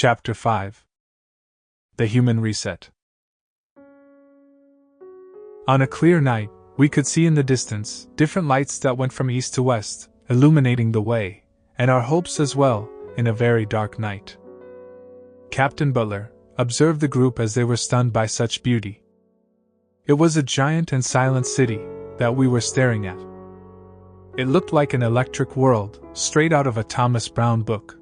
Chapter 5. The Human Reset. On a clear night, we could see in the distance different lights that went from east to west, illuminating the way, and our hopes as well, in a very dark night. Captain Butler observed the group as they were stunned by such beauty. It was a giant and silent city that we were staring at. It looked like an electric world, straight out of a Thomas Browne book.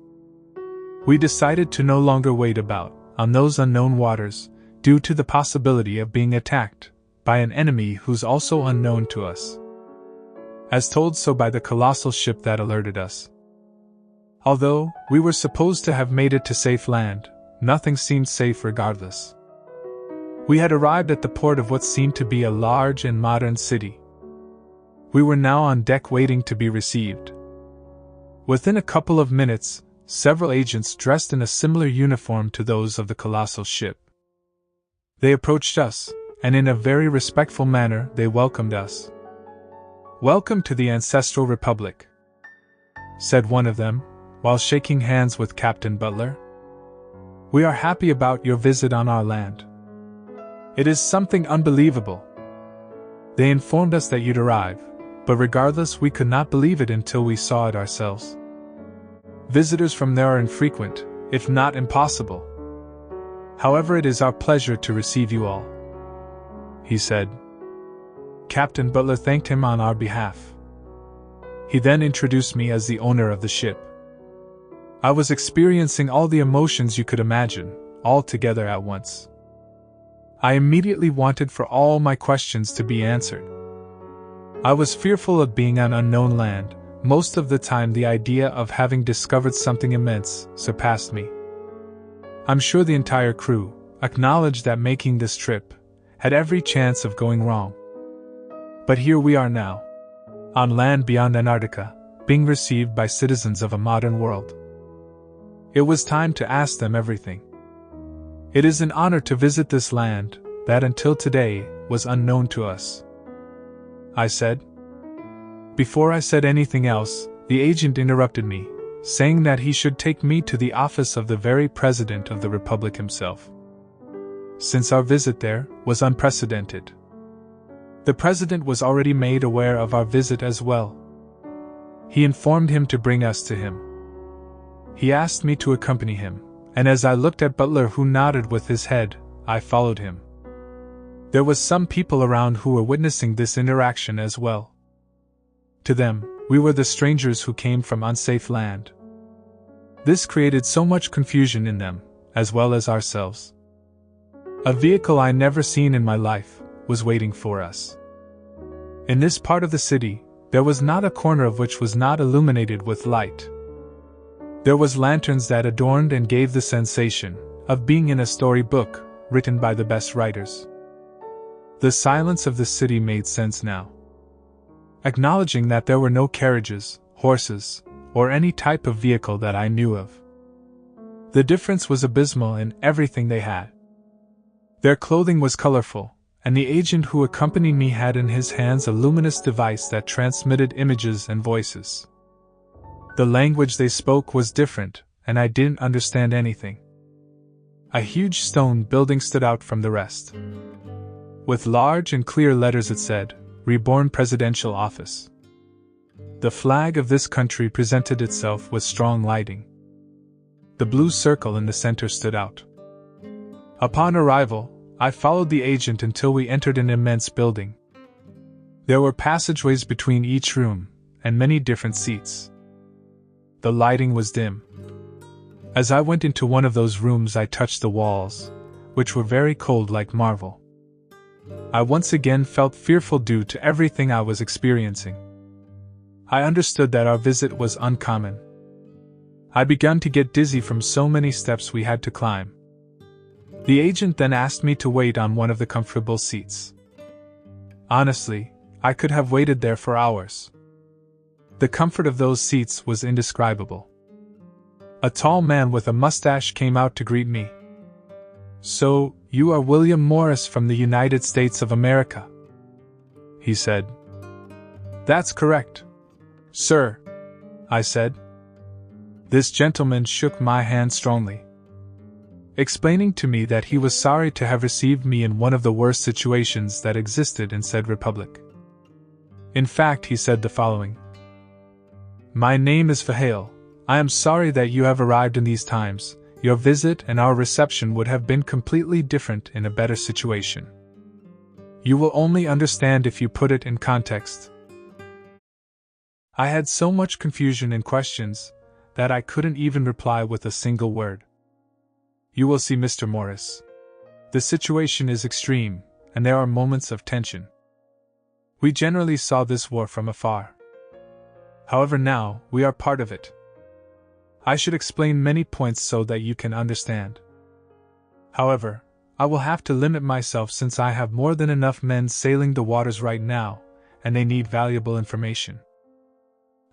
We decided to no longer wait about on those unknown waters, due to the possibility of being attacked by an enemy who's also unknown to us, as told so by the colossal ship that alerted us. Although we were supposed to have made it to safe land, nothing seemed safe regardless. We had arrived at the port of what seemed to be a large and modern city. We were now on deck waiting to be received. Within a couple of minutes, several agents dressed in a similar uniform to those of the colossal ship. They approached us, and in a very respectful manner they welcomed us. "Welcome to the Ancestral Republic," said one of them, while shaking hands with Captain Butler. "We are happy about your visit on our land. It is something unbelievable. They informed us that you'd arrive, but regardless we could not believe it until we saw it ourselves. Visitors from there are infrequent, if not impossible. However, it is our pleasure to receive you all," he said. Captain Butler thanked him on our behalf. He then introduced me as the owner of the ship. I was experiencing all the emotions you could imagine, all together at once. I immediately wanted for all my questions to be answered. I was fearful of being on unknown land. Most of the time the idea of having discovered something immense surpassed me. I'm sure the entire crew acknowledged that making this trip had every chance of going wrong. But here we are now, on land beyond Antarctica, being received by citizens of a modern world. It was time to ask them everything. It is an honor to visit this land that until today was unknown to us, I said. Before I said anything else, the agent interrupted me, saying that he should take me to the office of the very President of the Republic himself, since our visit there was unprecedented. The President was already made aware of our visit as well. He informed him to bring us to him. He asked me to accompany him, and as I looked at Butler, who nodded with his head, I followed him. There was some people around who were witnessing this interaction as well. To them, we were the strangers who came from unsafe land. This created so much confusion in them, as well as ourselves. A vehicle I never seen in my life was waiting for us. In this part of the city, there was not a corner of which was not illuminated with light. There was lanterns that adorned and gave the sensation of being in a storybook written by the best writers. The silence of the city made sense now. Acknowledging that there were no carriages, horses, or any type of vehicle that I knew of. The difference was abysmal in everything they had. Their clothing was colorful, and the agent who accompanied me had in his hands a luminous device that transmitted images and voices. The language they spoke was different, and I didn't understand anything. A huge stone building stood out from the rest. With large and clear letters it said, "Reborn Presidential Office." The flag of this country presented itself with strong lighting. The blue circle in the center stood out. Upon arrival, I followed the agent until we entered an immense building. There were passageways between each room, and many different seats. The lighting was dim. As I went into one of those rooms, I touched the walls, which were very cold like marble. I once again felt fearful due to everything I was experiencing. I understood that our visit was uncommon. I began to get dizzy from so many steps we had to climb. The agent then asked me to wait on one of the comfortable seats. Honestly, I could have waited there for hours. The comfort of those seats was indescribable. A tall man with a mustache came out to greet me. "So, you are William Morris from the United States of America?" he said. "That's correct, sir," I said. This gentleman shook my hand strongly. explaining to me that he was sorry to have received me in one of the worst situations that existed in said republic. In fact, he said the following: "My name is Fahale. I am sorry that you have arrived in these times. Your visit and our reception would have been completely different in a better situation. You will only understand if you put it in context." I had so much confusion and questions that I couldn't even reply with a single word. "You will see, Mr. Morris. The situation is extreme, and there are moments of tension. We generally saw this war from afar. However, now we are part of it. I should explain many points so that you can understand. However, I will have to limit myself since I have more than enough men sailing the waters right now, and they need valuable information."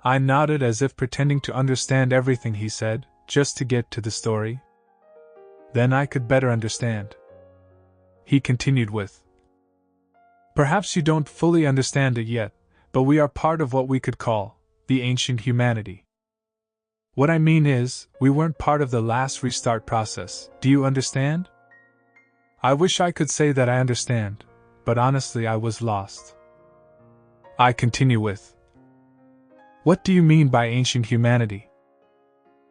I nodded as if pretending to understand everything he said, just to get to the story. Then I could better understand. He continued with, "Perhaps you don't fully understand it yet, but we are part of what we could call the ancient humanity. What I mean is, we weren't part of the last restart process. Do you understand?" I wish I could say that I understand, but honestly I was lost. I continue with, "What do you mean by ancient humanity?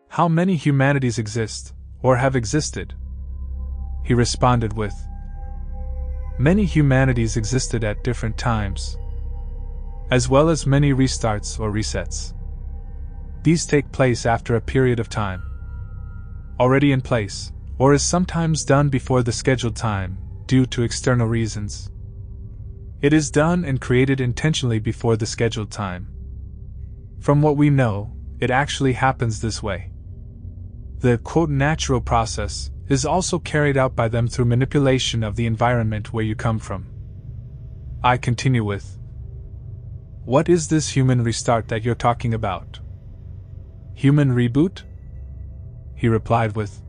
How many humanities exist, or have existed?" He responded with, "Many humanities existed at different times, as well as many restarts or resets. These take place after a period of time, already in place, or is sometimes done before the scheduled time, due to external reasons. It is done and created intentionally before the scheduled time. From what we know, it actually happens this way. The, quote, natural process is also carried out by them through manipulation of the environment where you come from." I continue with, "What is this human restart that you're talking about? Human reboot?" He replied with,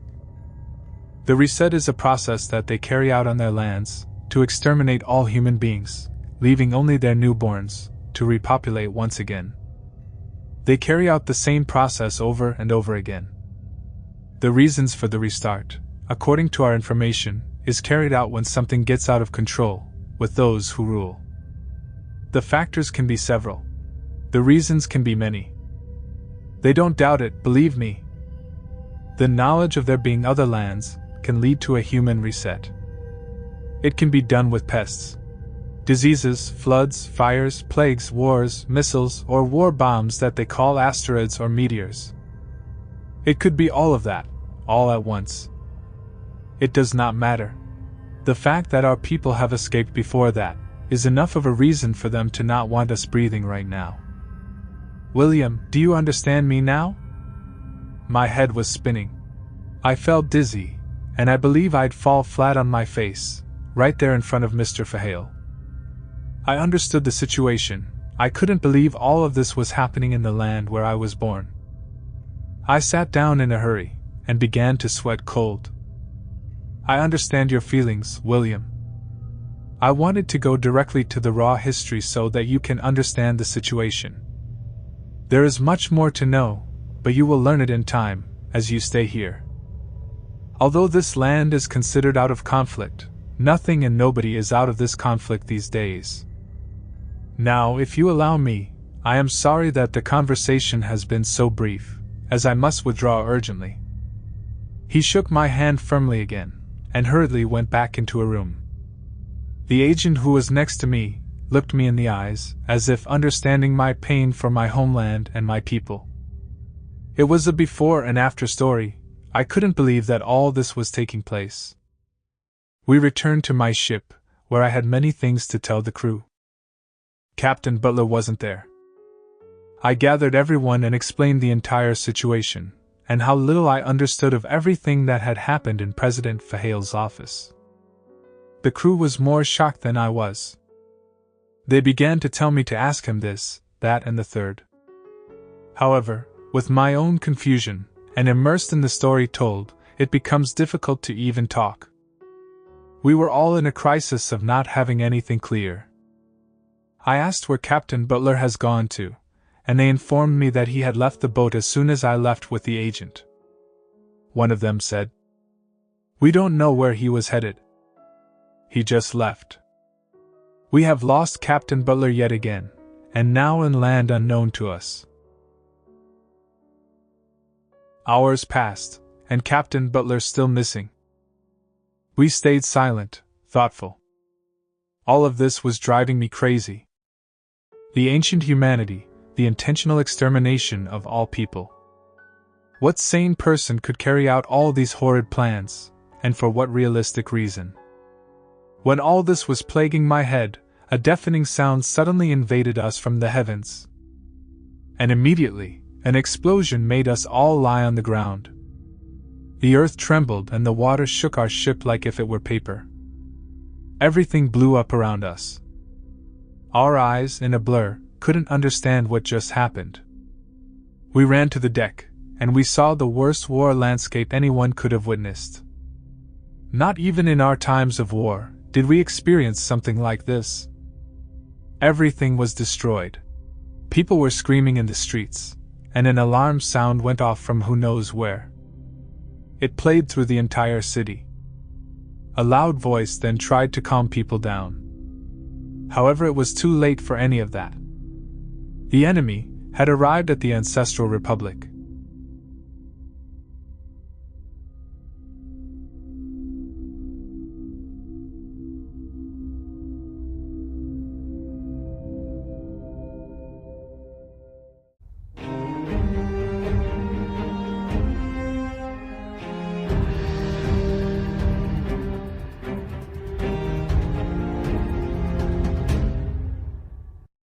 "The reset is a process that they carry out on their lands, to exterminate all human beings, leaving only their newborns, to repopulate once again. They carry out the same process over and over again. The reasons for the restart, according to our information, is carried out when something gets out of control, with those who rule. The factors can be several. The reasons can be many. They don't doubt it, believe me. The knowledge of there being other lands can lead to a human reset. It can be done with pests, diseases, floods, fires, plagues, wars, missiles, or war bombs that they call asteroids or meteors. It could be all of that, all at once. It does not matter. The fact that our people have escaped before that is enough of a reason for them to not want us breathing right now. William, do you understand me now?" My head was spinning. I felt dizzy, and I believe I'd fall flat on my face, right there in front of Mr. Fahale. I understood the situation. I couldn't believe all of this was happening in the land where I was born. I sat down in a hurry, and began to sweat cold. "I understand your feelings, William. I wanted to go directly to the raw history so that you can understand the situation. There is much more to know, but you will learn it in time, as you stay here. Although this land is considered out of conflict, nothing and nobody is out of this conflict these days. Now, if you allow me, I am sorry that the conversation has been so brief, as I must withdraw urgently." He shook my hand firmly again, and hurriedly went back into a room. The agent who was next to me looked me in the eyes, as if understanding my pain for my homeland and my people. It was a before and after story. I couldn't believe that all this was taking place. We returned to my ship, where I had many things to tell the crew. Captain Butler wasn't there. I gathered everyone and explained the entire situation, and how little I understood of everything that had happened in President Fahale's office. The crew was more shocked than I was. They began to tell me to ask him this, that, and the third. However, with my own confusion, and immersed in the story told, it becomes difficult to even talk. We were all in a crisis of not having anything clear. I asked where Captain Butler has gone to, and they informed me that he had left the boat as soon as I left with the agent. One of them said, We don't know where he was headed. He just left. We have lost Captain Butler yet again, and now in land unknown to us. Hours passed, and Captain Butler still missing. We stayed silent, thoughtful. All of this was driving me crazy. The ancient humanity, the intentional extermination of all people. What sane person could carry out all these horrid plans, and for what realistic reason? When all this was plaguing my head, a deafening sound suddenly invaded us from the heavens. And immediately, an explosion made us all lie on the ground. The earth trembled and the water shook our ship like if it were paper. Everything blew up around us. Our eyes, in a blur, couldn't understand what just happened. We ran to the deck, and we saw the worst war landscape anyone could have witnessed. Not even in our times of war did we experience something like this. Everything was destroyed. People were screaming in the streets, and an alarm sound went off from who knows where. It played through the entire city. A loud voice then tried to calm people down. However, it was too late for any of that. The enemy had arrived at the ancestral republic.